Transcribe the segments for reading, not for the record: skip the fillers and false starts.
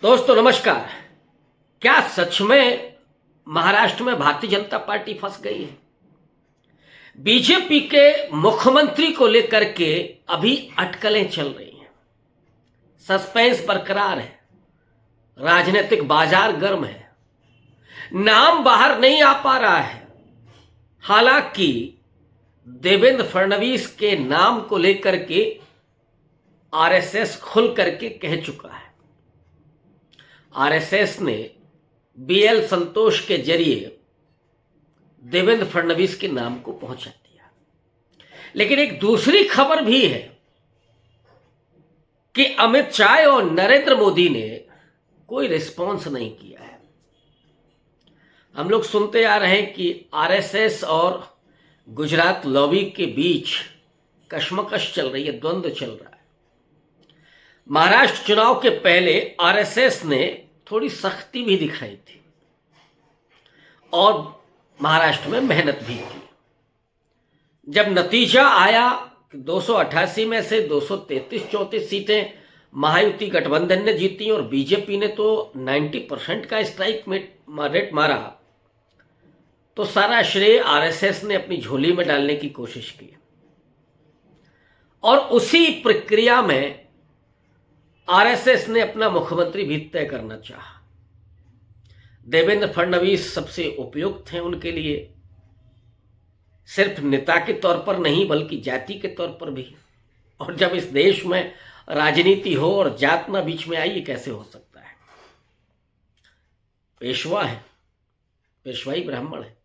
दोस्तों नमस्कार। क्या सच में महाराष्ट्र में भारतीय जनता पार्टी फंस गई है? बीजेपी के मुख्यमंत्री को लेकर के अभी अटकलें चल रही हैं, सस्पेंस बरकरार है, राजनीतिक बाजार गर्म है, नाम बाहर नहीं आ पा रहा है। हालांकि देवेंद्र फडणवीस के नाम को लेकर के आरएसएस खुल करके कह चुका है। आरएसएस ने बीएल संतोष के जरिए देवेंद्र फडणवीस के नाम को पहुंचा दिया। लेकिन एक दूसरी खबर भी है कि अमित शाह और नरेंद्र मोदी ने कोई रिस्पॉन्स नहीं किया है। हम लोग सुनते आ रहे हैं कि आरएसएस और गुजरात लॉबी के बीच कशमकश चल रही है, द्वंद्व चल रहा है। महाराष्ट्र चुनाव के पहले आरएसएस ने थोड़ी सख्ती भी दिखाई थी और महाराष्ट्र में मेहनत भी की। जब नतीजा आया कि 288 में से 233-34 सीटें महायुति गठबंधन ने जीती और बीजेपी ने तो 90% का स्ट्राइक रेट मारा, तो सारा श्रेय आरएसएस ने अपनी झोली में डालने की कोशिश की। और उसी प्रक्रिया में आरएसएस ने अपना मुख्यमंत्री भी तय करना चाहा। देवेंद्र फडणवीस सबसे उपयुक्त हैं उनके लिए, सिर्फ नेता के तौर पर नहीं बल्कि जाति के तौर पर भी। और जब इस देश में राजनीति हो और जात ना बीच में आई, ये कैसे हो सकता है? पेशवा है, पेशवाई ब्राह्मण है।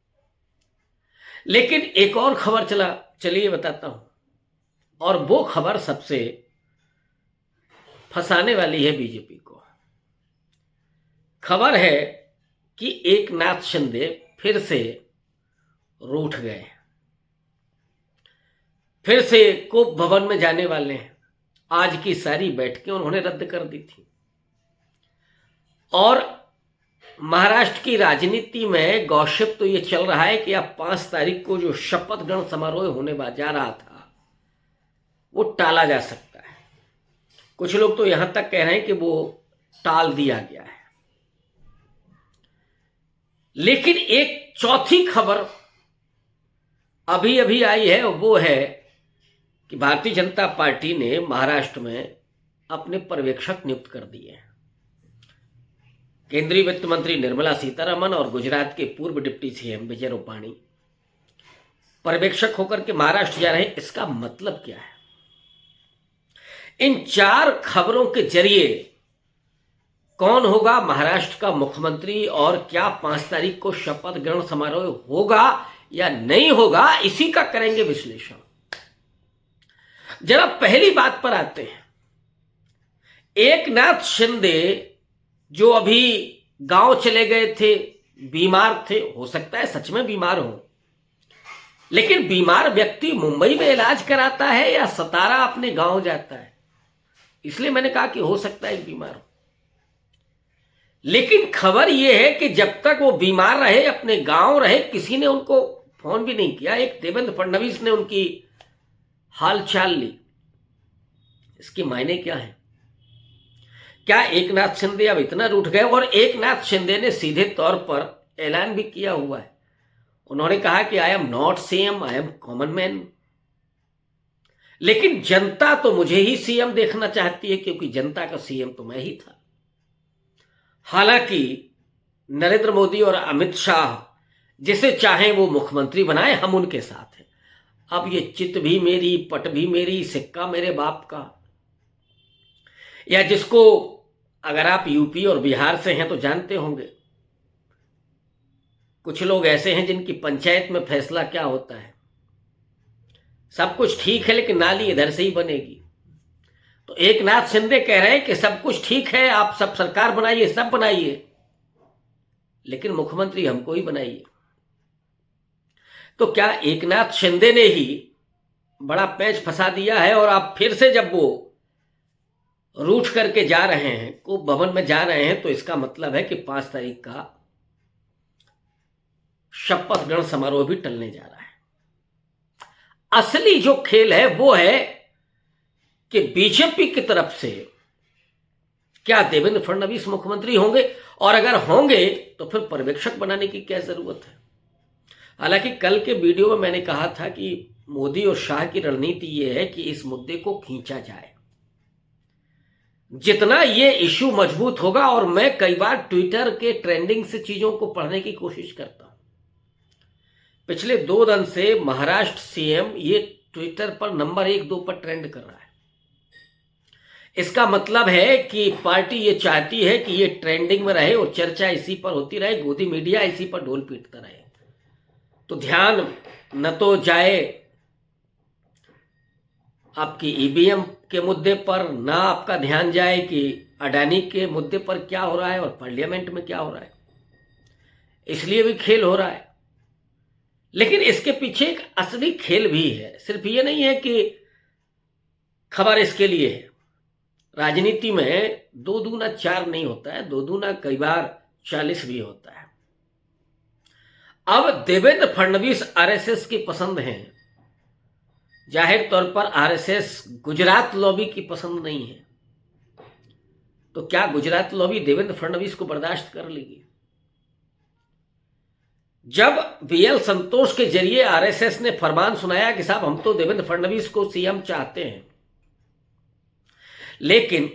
लेकिन एक और खबर चलिए बताता हूं, और वो खबर सबसे फंसाने वाली है बीजेपी को। खबर है कि एकनाथ शिंदे फिर से रूठ गए, फिर से कोप भवन में जाने वाले हैं। आज की सारी बैठकें उन्होंने रद्द कर दी थी। और महाराष्ट्र की राजनीति में गॉसिप तो ये चल रहा है कि अब 5 तारीख को जो शपथ ग्रहण समारोह होने जा रहा था वो टाला जा सकता है। कुछ लोग तो यहां तक कह रहे हैं कि वो टाल दिया गया है। लेकिन एक चौथी खबर अभी अभी आई है, वो है कि भारतीय जनता पार्टी ने महाराष्ट्र में अपने पर्यवेक्षक नियुक्त कर दिए हैं। केंद्रीय वित्त मंत्री निर्मला सीतारमण और गुजरात के पूर्व डिप्टी सीएम विजय रूपाणी पर्यवेक्षक होकर के महाराष्ट्र जा रहे हैं। इसका मतलब क्या है? इन 4 खबरों के जरिए कौन होगा महाराष्ट्र का मुख्यमंत्री और क्या 5 तारीख को शपथ ग्रहण समारोह होगा या नहीं होगा, इसी का करेंगे विश्लेषण। जरा पहली बात पर आते हैं। एकनाथ शिंदे जो अभी गांव चले गए थे, बीमार थे, हो सकता है सच में बीमार हो, लेकिन बीमार व्यक्ति मुंबई में इलाज कराता है या सतारा अपने गांव जाता है? इसलिए मैंने कहा कि हो सकता है बीमार हो। लेकिन खबर यह है कि जब तक वो बीमार रहे, अपने गांव रहे, किसी ने उनको फोन भी नहीं किया। एक देवेंद्र फडणवीस ने उनकी हालचाल ली। इसके मायने क्या है? क्या एकनाथ शिंदे अब इतना रूठ गए? और एकनाथ शिंदे ने सीधे तौर पर ऐलान भी किया हुआ है। उन्होंने कहा कि I am not CM, I am common man. लेकिन जनता तो मुझे ही सीएम देखना चाहती है, क्योंकि जनता का सीएम तो मैं ही था। हालांकि नरेंद्र मोदी और अमित शाह जिसे चाहें वो मुख्यमंत्री बनाए, हम उनके साथ हैं। अब ये चित भी मेरी, पट भी मेरी, सिक्का मेरे बाप का, या जिसको अगर आप यूपी और बिहार से हैं तो जानते होंगे, कुछ लोग ऐसे हैं जिनकी पंचायत में फैसला क्या होता है, सब कुछ ठीक है लेकिन नाली इधर से ही बनेगी। तो एकनाथ शिंदे कह रहे हैं कि सब कुछ ठीक है, आप सब सरकार बनाइए, सब बनाइए, लेकिन मुख्यमंत्री हमको ही बनाइए। तो क्या एकनाथ शिंदे ने ही बड़ा पैंच फंसा दिया है? और अब फिर से जब वो रूठ करके जा रहे हैं, कोप भवन में जा रहे हैं, तो इसका मतलब है कि 5 तारीख का शपथ ग्रहण समारोह भी टलने जा रहा है। असली जो खेल है वो है कि बीजेपी की तरफ से क्या देवेंद्र फडणवीस मुख्यमंत्री होंगे? और अगर होंगे तो फिर पर्यवेक्षक बनाने की क्या जरूरत है? हालांकि कल के वीडियो में मैंने कहा था कि मोदी और शाह की रणनीति यह है कि इस मुद्दे को खींचा जाए। जितना ये इश्यू मजबूत होगा, और मैं कई बार ट्विटर के ट्रेंडिंग से चीजों को पढ़ने की कोशिश करता हूं, पिछले 2 दिन से महाराष्ट्र सीएम ये ट्विटर पर नंबर 1-2 पर ट्रेंड कर रहा है। इसका मतलब है कि पार्टी ये चाहती है कि ये ट्रेंडिंग में रहे और चर्चा इसी पर होती रहे, गोदी मीडिया इसी पर ढोल पीटता रहे। तो ध्यान न तो जाए आपकी ईवीएम के मुद्दे पर, ना आपका ध्यान जाए कि अडानी के मुद्दे पर क्या हो रहा है और पार्लियामेंट में क्या हो रहा है। इसलिए भी खेल हो रहा है, लेकिन इसके पीछे एक असली खेल भी है। सिर्फ ये नहीं है कि खबर इसके लिए है। राजनीति में 2 दूना 4 नहीं होता है, 2 दूना कई बार 40 भी होता है। अब देवेंद्र फडणवीस आरएसएस की पसंद हैं, जाहिर तौर पर आरएसएस गुजरात लॉबी की पसंद नहीं है। तो क्या गुजरात लॉबी देवेंद्र फडणवीस को बर्दाश्त कर लेगी? जब बीएल संतोष के जरिए आरएसएस ने फरमान सुनाया कि साहब हम तो देवेंद्र फडणवीस को सीएम चाहते हैं, लेकिन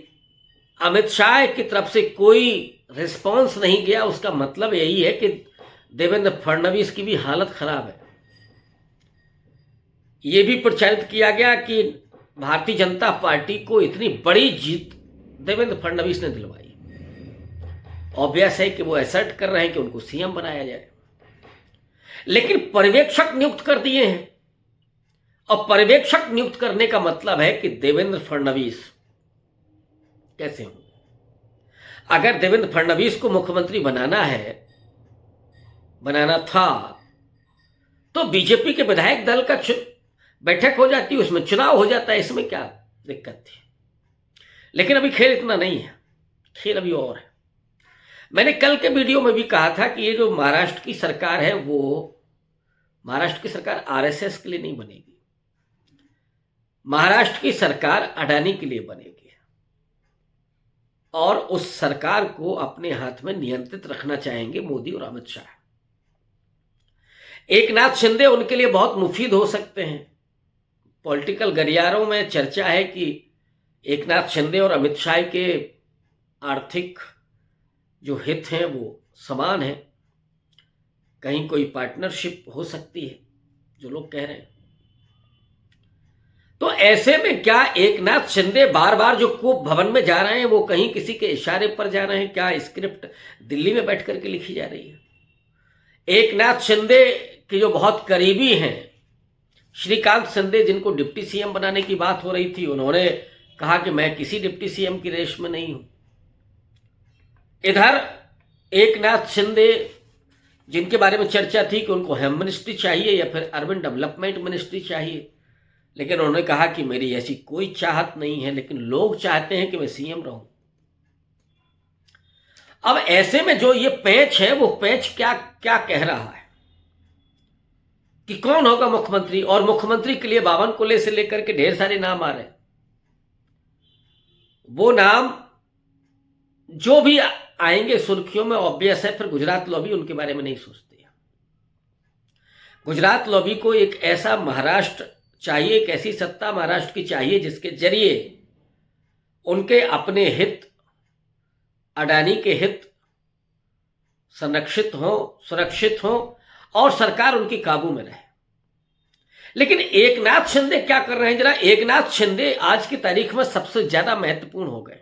अमित शाह की तरफ से कोई रिस्पांस नहीं गया, उसका मतलब यही है कि देवेंद्र फडणवीस की भी हालत खराब है। यह भी प्रचारित किया गया कि भारतीय जनता पार्टी को इतनी बड़ी जीत देवेंद्र फडणवीस ने दिलवाई। ऑब्वियस है कि वो असर्ट कर रहे हैं कि उनको सीएम बनाया जाए, लेकिन पर्यवेक्षक नियुक्त कर दिए हैं। और पर्यवेक्षक नियुक्त करने का मतलब है कि देवेंद्र फडणवीस कैसे होंगे। अगर देवेंद्र फडणवीस को मुख्यमंत्री बनाना था तो बीजेपी के विधायक दल का बैठक हो जाती, उसमें चुनाव हो जाता है, इसमें क्या दिक्कत थी। लेकिन अभी खेल इतना नहीं है, खेल अभी और है। मैंने कल के वीडियो में भी कहा था कि ये जो महाराष्ट्र की सरकार है, वो महाराष्ट्र की सरकार आरएसएस के लिए नहीं बनेगी। महाराष्ट्र की सरकार अडानी के लिए बनेगी, और उस सरकार को अपने हाथ में नियंत्रित रखना चाहेंगे मोदी और अमित शाह। एकनाथ शिंदे उनके लिए बहुत मुफीद हो सकते हैं। पॉलिटिकल गलियारों में चर्चा है कि एकनाथ शिंदे और अमित शाह के आर्थिक जो हित हैं वो समान है, कहीं कोई पार्टनरशिप हो सकती है, जो लोग कह रहे हैं। तो ऐसे में क्या एकनाथ शिंदे बार बार जो कोप भवन में जा रहे हैं वो कहीं किसी के इशारे पर जा रहे हैं? क्या स्क्रिप्ट दिल्ली में बैठ करके लिखी जा रही है? एकनाथ शिंदे के जो बहुत करीबी हैं, श्रीकांत शिंदे, जिनको डिप्टी सीएम बनाने की बात हो रही थी, उन्होंने कहा कि मैं किसी डिप्टी सीएम की रेस में नहीं हूं। इधर एकनाथ शिंदे, जिनके बारे में चर्चा थी कि उनको होम मिनिस्ट्री चाहिए या फिर अर्बन डेवलपमेंट मिनिस्ट्री चाहिए, लेकिन उन्होंने कहा कि मेरी ऐसी कोई चाहत नहीं है, लेकिन लोग चाहते हैं कि मैं सीएम रहूं। अब ऐसे में जो ये पैंच है, वो पैंच क्या क्या कह रहा है कि कौन होगा मुख्यमंत्री, और मुख्यमंत्री के लिए बावन कोले से लेकर के ढेर सारे नाम आ रहे हैं। वो नाम जो भी आएंगे सुर्खियों में, ऑब्वियस है फिर गुजरात लॉबी उनके बारे में नहीं सोचती है। गुजरात लॉबी को एक ऐसा महाराष्ट्र चाहिए, एक ऐसी सत्ता महाराष्ट्र की चाहिए जिसके जरिए उनके अपने हित, अडानी के हित संरक्षित हो, सुरक्षित हो, और सरकार उनकी काबू में रहे। लेकिन एकनाथ शिंदे क्या कर रहे हैं जरा? एकनाथ शिंदे आज की तारीख में सबसे ज्यादा महत्वपूर्ण हो गए।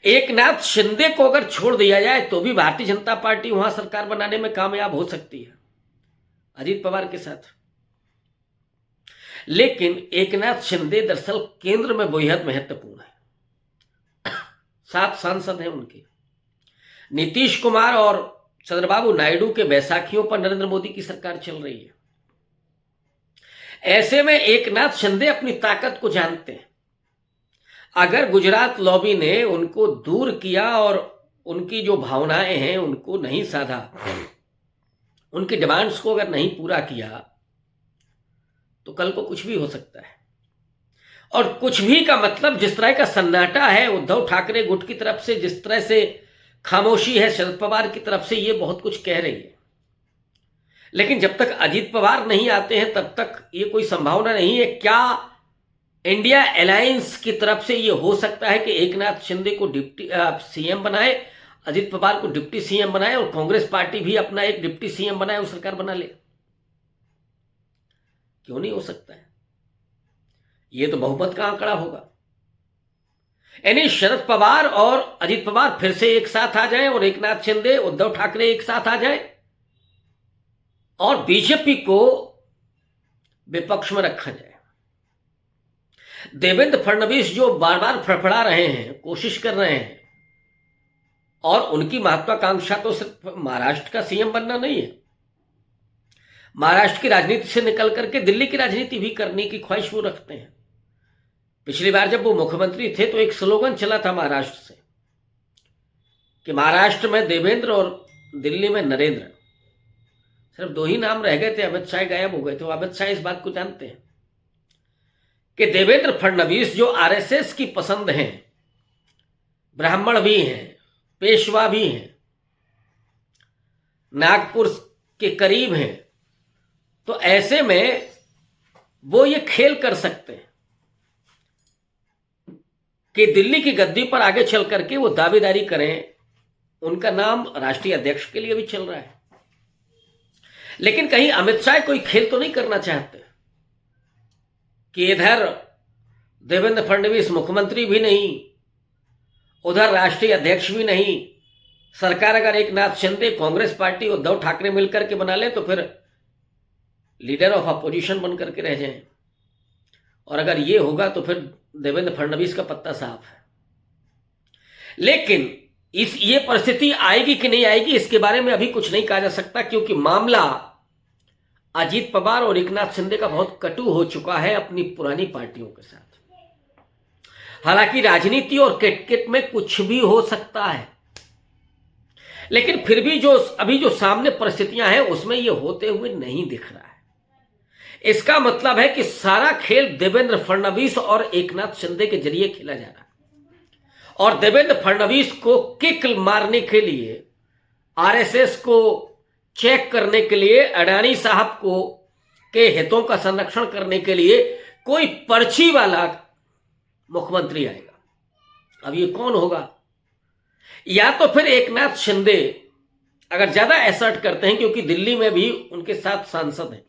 एकनाथ शिंदे को अगर छोड़ दिया जाए तो भी भारतीय जनता पार्टी वहां सरकार बनाने में कामयाब हो सकती है अजीत पवार के साथ। लेकिन एकनाथ शिंदे दरअसल केंद्र में बेहद महत्वपूर्ण है। 7 सांसद हैं उनके। नीतीश कुमार और चंद्रबाबू नायडू के बैसाखियों पर नरेंद्र मोदी की सरकार चल रही है। ऐसे में एकनाथ शिंदे अपनी ताकत को जानते हैं। अगर गुजरात लॉबी ने उनको दूर किया और उनकी जो भावनाएं हैं उनको नहीं साधा, उनकी डिमांड्स को अगर नहीं पूरा किया, तो कल को कुछ भी हो सकता है। और कुछ भी का मतलब जिस तरह का सन्नाटा है उद्धव ठाकरे गुट की तरफ से, जिस तरह से खामोशी है शरद पवार की तरफ से, ये बहुत कुछ कह रही है। लेकिन जब तक अजीत पवार नहीं आते हैं तब तक ये कोई संभावना नहीं है। क्या इंडिया अलायंस की तरफ से ये हो सकता है कि एकनाथ शिंदे को डिप्टी सीएम बनाए, अजीत पवार को डिप्टी सीएम बनाए और कांग्रेस पार्टी भी अपना एक डिप्टी सीएम बनाए और सरकार बना ले? क्यों नहीं हो सकता है? ये तो बहुमत का आंकड़ा होगा। यानी शरद पवार और अजीत पवार फिर से एक साथ आ जाएं और एकनाथ शिंदे उद्धव ठाकरे एक साथ आ जाएं और बीजेपी को विपक्ष में रखा जाए। देवेंद्र फडणवीस जो बार बार फड़फड़ा रहे हैं, कोशिश कर रहे हैं, और उनकी महत्वाकांक्षा तो सिर्फ महाराष्ट्र का सीएम बनना नहीं है, महाराष्ट्र की राजनीति से निकल करके दिल्ली की राजनीति भी करने की ख्वाहिश वो रखते हैं। पिछली बार जब वो मुख्यमंत्री थे तो एक स्लोगन चला था महाराष्ट्र से कि महाराष्ट्र में देवेंद्र और दिल्ली में नरेंद्र। सिर्फ दो ही नाम रह गए थे, अमित शाह गायब हो गए थे। अमित शाह इस बात को जानते हैं कि देवेंद्र फडणवीस जो आरएसएस की पसंद हैं, ब्राह्मण भी हैं, पेशवा भी हैं, नागपुर के करीब हैं, तो ऐसे में वो ये खेल कर सकते हैं कि दिल्ली की गद्दी पर आगे चल करके वो दावेदारी करें। उनका नाम राष्ट्रीय अध्यक्ष के लिए भी चल रहा है। लेकिन कहीं अमित शाह कोई खेल तो नहीं करना चाहते कि इधर देवेंद्र फडणवीस मुख्यमंत्री भी नहीं, उधर राष्ट्रीय अध्यक्ष भी नहीं, सरकार अगर एकनाथ शिंदे, कांग्रेस पार्टी, उद्धव ठाकरे मिलकर के बना ले तो फिर लीडर ऑफ अपोजिशन बन करके रह जाएं। और अगर ये होगा तो फिर देवेंद्र फडणवीस का पत्ता साफ है। लेकिन ये परिस्थिति आएगी कि नहीं आएगी इसके बारे में अभी कुछ नहीं कहा जा सकता, क्योंकि मामला अजीत पवार और एकनाथ शिंदे का बहुत कटु हो चुका है अपनी पुरानी पार्टियों के साथ। हालांकि राजनीति और क्रिकेट में कुछ भी हो सकता है, लेकिन फिर भी अभी जो सामने परिस्थितियां हैं उसमें ये होते हुए नहीं दिख रहा है। इसका मतलब है कि सारा खेल देवेंद्र फडणवीस और एकनाथ शिंदे के जरिए खेला जा रहा है, और देवेंद्र फडणवीस को किक मारने के लिए, आरएसएस को चेक करने के लिए, अडानी साहब को के हितों का संरक्षण करने के लिए कोई पर्ची वाला मुख्यमंत्री आएगा। अब ये कौन होगा? या तो फिर एकनाथ शिंदे अगर ज्यादा एसर्ट करते हैं, क्योंकि दिल्ली में भी उनके साथ सांसद हैं,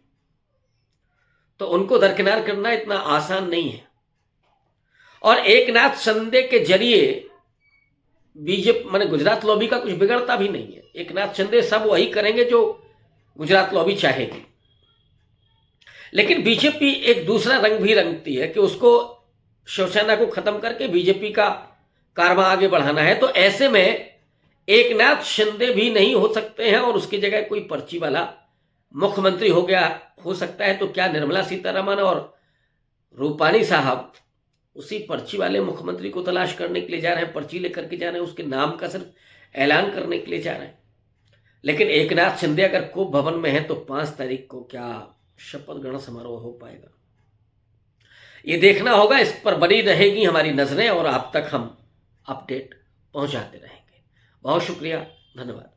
तो उनको दरकिनार करना इतना आसान नहीं है। और एकनाथ शिंदे के जरिए बीजेपी माने गुजरात लॉबी का कुछ बिगड़ता भी नहीं है। एकनाथ शिंदे सब वही करेंगे जो गुजरात लॉबी चाहेगी। लेकिन बीजेपी एक दूसरा रंग भी रंगती है कि उसको शिवसेना को खत्म करके बीजेपी का कारवां आगे बढ़ाना है। तो ऐसे में एकनाथ शिंदे भी नहीं हो सकते हैं और उसकी जगह कोई पर्ची वाला मुख्यमंत्री हो सकता है। तो क्या निर्मला सीतारमण और रूपानी साहब उसी पर्ची वाले मुख्यमंत्री को तलाश करने के लिए जा रहे हैं, पर्ची लेकर के जा रहे हैं, उसके नाम का सिर्फ ऐलान करने के लिए जा रहे हैं? लेकिन एकनाथ शिंदे अगर कोप भवन में है तो 5 तारीख को क्या शपथ ग्रहण समारोह हो पाएगा? ये देखना होगा। इस पर बनी रहेगी हमारी नजरें और आप तक हम अपडेट पहुंचाते रहेंगे। बहुत शुक्रिया, धन्यवाद।